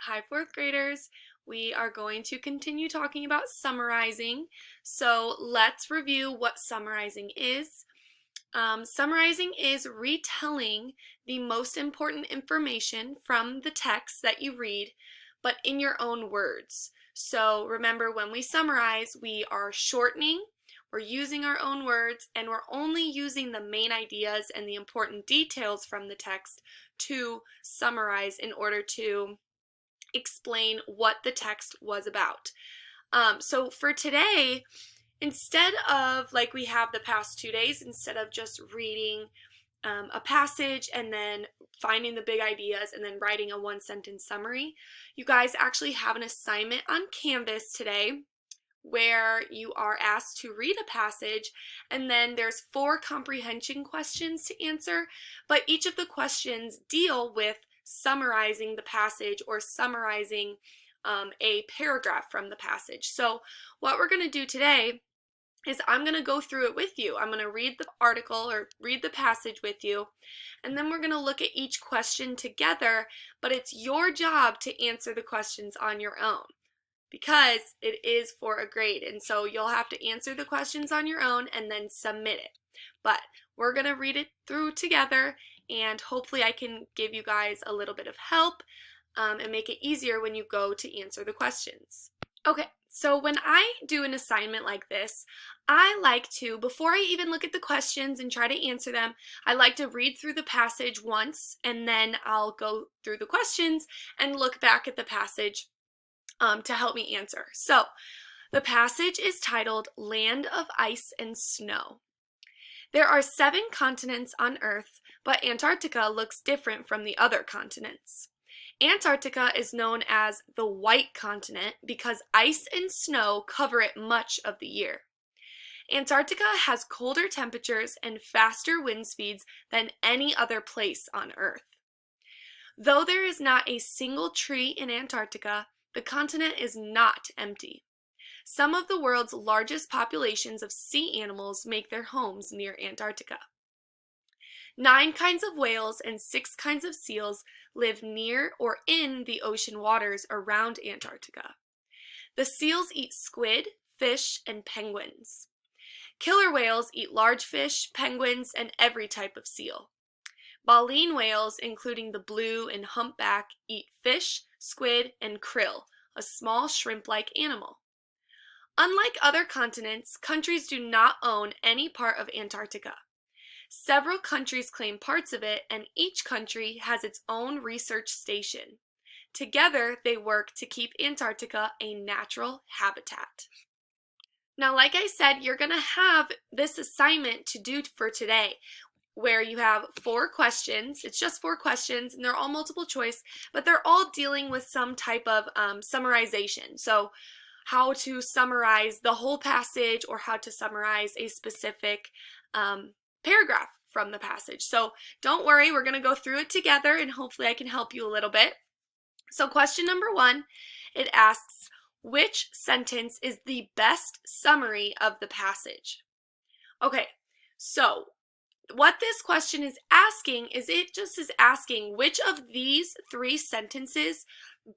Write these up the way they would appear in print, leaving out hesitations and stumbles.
Hi, fourth graders. We are going to continue talking about summarizing. So let's review what summarizing is. Summarizing is retelling the most important information from the text that you read, but in your own words. So remember, when we summarize, we are shortening, we're using our own words, and we're only using the main ideas and the important details from the text to summarize in order to explain what the text was about. So for today, instead of like we have the past 2 days, instead of just reading a passage and then finding the big ideas and then writing a one-sentence summary, you guys actually have an assignment on Canvas today where you are asked to read a passage, and then there's 4 comprehension questions to answer, but each of the questions deal with summarizing the passage or summarizing a paragraph from the passage. So what we're going to do today is I'm going to go through it with you. I'm going to read the article or read the passage with you, and then we're going to look at each question together, but it's your job to answer the questions on your own, because it is for a grade, and so you'll have to answer the questions on your own and then submit it. But we're going to read it through together, and hopefully I can give you guys a little bit of help and make it easier when you go to answer the questions. Okay, so when I do an assignment like this, I like to, before I even look at the questions and try to answer them, I like to read through the passage once, and then I'll go through the questions and look back at the passage to help me answer. So the passage is titled Land of Ice and Snow. There are 7 continents on Earth, but Antarctica looks different from the other continents. Antarctica is known as the White Continent because ice and snow cover it much of the year. Antarctica has colder temperatures and faster wind speeds than any other place on Earth. Though there is not a single tree in Antarctica, the continent is not empty. Some of the world's largest populations of sea animals make their homes near Antarctica. 9 kinds of whales and 6 kinds of seals live near or in the ocean waters around Antarctica. The seals eat squid, fish, and penguins. Killer whales eat large fish, penguins, and every type of seal. Baleen whales, including the blue and humpback, eat fish, squid, and krill, a small shrimp-like animal. Unlike other continents, countries do not own any part of Antarctica. Several countries claim parts of it, and each country has its own research station. Together, they work to keep Antarctica a natural habitat. Now, like I said, you're going to have this assignment to do for today, where you have 4 questions. It's just 4 questions, and they're all multiple choice, but they're all dealing with some type of summarization. So how to summarize the whole passage or how to summarize a specific paragraph from the passage. So don't worry, we're going to go through it together, and hopefully I can help you a little bit. So question number 1, it asks, which sentence is the best summary of the passage? Okay, so what this question is asking is, it just is asking which of these 3 sentences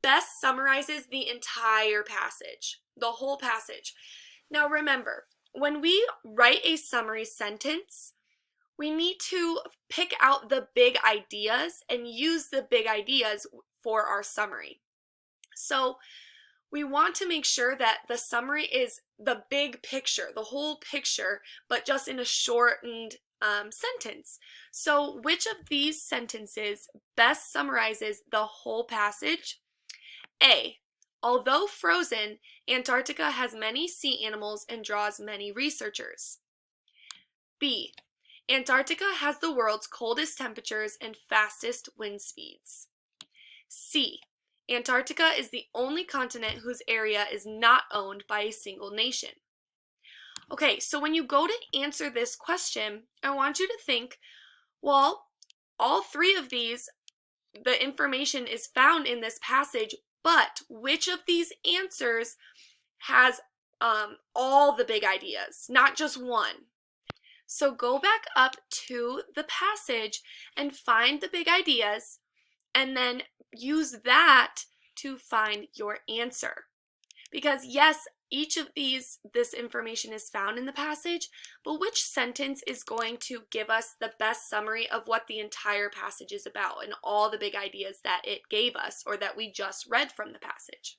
best summarizes the entire passage, the whole passage. Now remember, when we write a summary sentence, we need to pick out the big ideas and use the big ideas for our summary. So we want to make sure that the summary is the big picture, the whole picture, but just in a shortened sentence. So which of these sentences best summarizes the whole passage? A, although frozen, Antarctica has many sea animals and draws many researchers. B, Antarctica has the world's coldest temperatures and fastest wind speeds. C, Antarctica is the only continent whose area is not owned by a single nation. Okay, so when you go to answer this question, I want you to think, well, all 3 of these, the information is found in this passage, but which of these answers has all the big ideas, not just one? So go back up to the passage and find the big ideas, and then use that to find your answer. Because yes, each of this information is found in the passage, but which sentence is going to give us the best summary of what the entire passage is about and all the big ideas that it gave us or that we just read from the passage?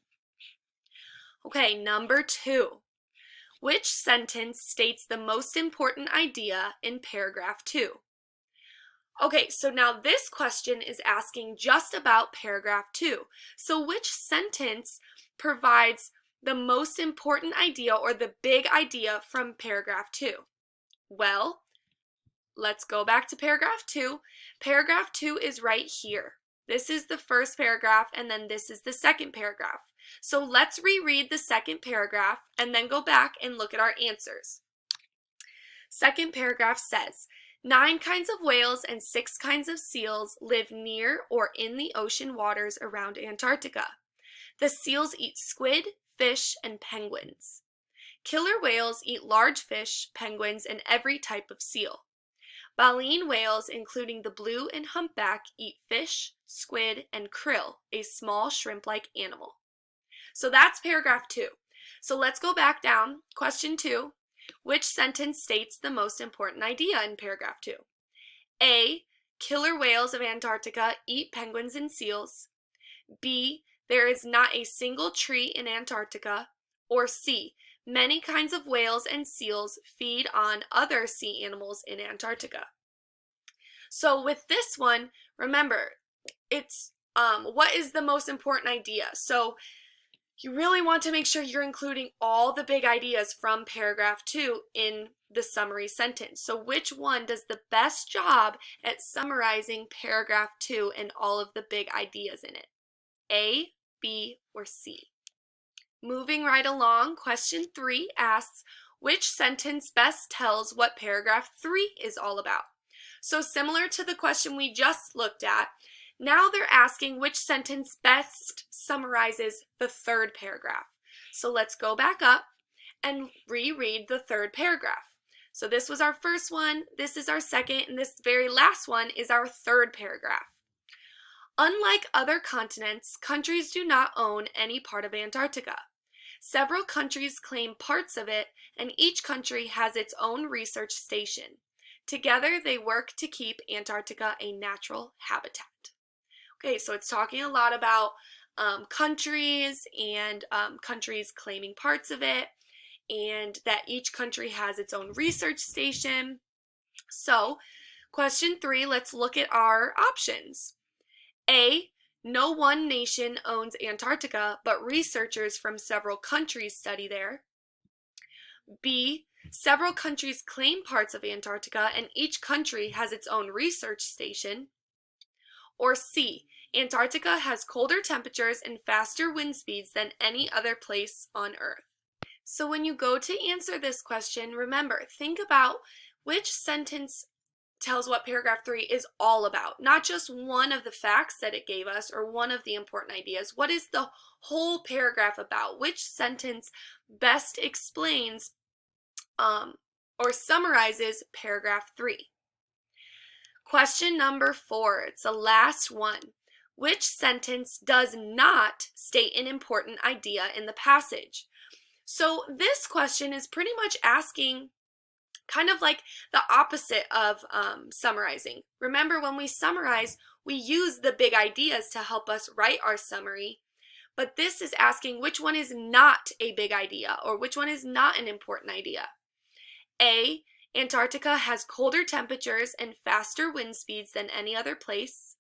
Okay, number 2. Which sentence states the most important idea in paragraph 2? Okay, so now this question is asking just about paragraph 2. So which sentence provides the most important idea or the big idea from paragraph 2? Well, let's go back to paragraph 2. Paragraph 2 is right here. This is the first paragraph and then this is the second paragraph. So let's reread the second paragraph and then go back and look at our answers. Second paragraph says, 9 kinds of whales and 6 kinds of seals live near or in the ocean waters around Antarctica. The seals eat squid, fish, and penguins. Killer whales eat large fish, penguins, and every type of seal. Baleen whales, including the blue and humpback, eat fish, squid, and krill, a small shrimp-like animal. So that's paragraph 2. So let's go back down. Question 2. Which sentence states the most important idea in paragraph 2? A. Killer whales of Antarctica eat penguins and seals. B. There is not a single tree in Antarctica. Or C. Many kinds of whales and seals feed on other sea animals in Antarctica. So with this one, remember, it's what is the most important idea? So you really want to make sure you're including all the big ideas from paragraph 2 in the summary sentence. So which one does the best job at summarizing paragraph 2 and all of the big ideas in it? A, B, or C? Moving right along, question 3 asks, which sentence best tells what paragraph 3 is all about? So similar to the question we just looked at, now they're asking which sentence best summarizes the third paragraph. So let's go back up and reread the third paragraph. So this was our first one, this is our second, and this very last one is our third paragraph. Unlike other continents, countries do not own any part of Antarctica. Several countries claim parts of it, and each country has its own research station. Together, they work to keep Antarctica a natural habitat. Okay, so it's talking a lot about countries and countries claiming parts of it, and that each country has its own research station. So, question 3, let's look at our options. A, no one nation owns Antarctica, but researchers from several countries study there. B, several countries claim parts of Antarctica, and each country has its own research station. Or C, Antarctica has colder temperatures and faster wind speeds than any other place on Earth. So when you go to answer this question, remember, think about which sentence tells what paragraph 3 is all about. Not just one of the facts that it gave us or one of the important ideas. What is the whole paragraph about? Which sentence best explains or summarizes paragraph 3? Question number 4, it's the last one. Which sentence does not state an important idea in the passage? So this question is pretty much asking kind of like the opposite of summarizing. Remember, when we summarize, we use the big ideas to help us write our summary, but this is asking which one is not a big idea or which one is not an important idea. A, Antarctica has colder temperatures and faster wind speeds than any other place.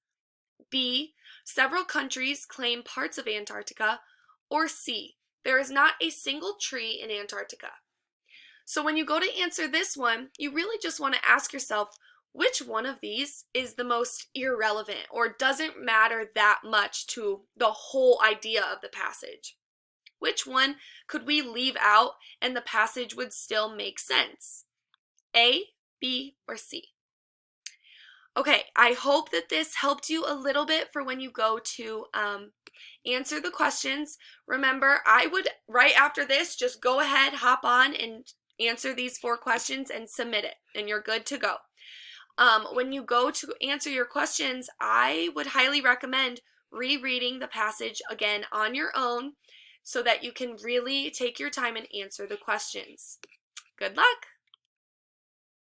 B, several countries claim parts of Antarctica. Or C, there is not a single tree in Antarctica. So when you go to answer this one, you really just want to ask yourself, which one of these is the most irrelevant or doesn't matter that much to the whole idea of the passage? Which one could we leave out and the passage would still make sense? A, B, or C? Okay, I hope that this helped you a little bit for when you go to answer the questions. Remember, I would, right after this, just go ahead, hop on and answer these 4 questions and submit it, and you're good to go. When you go to answer your questions, I would highly recommend rereading the passage again on your own so that you can really take your time and answer the questions. Good luck!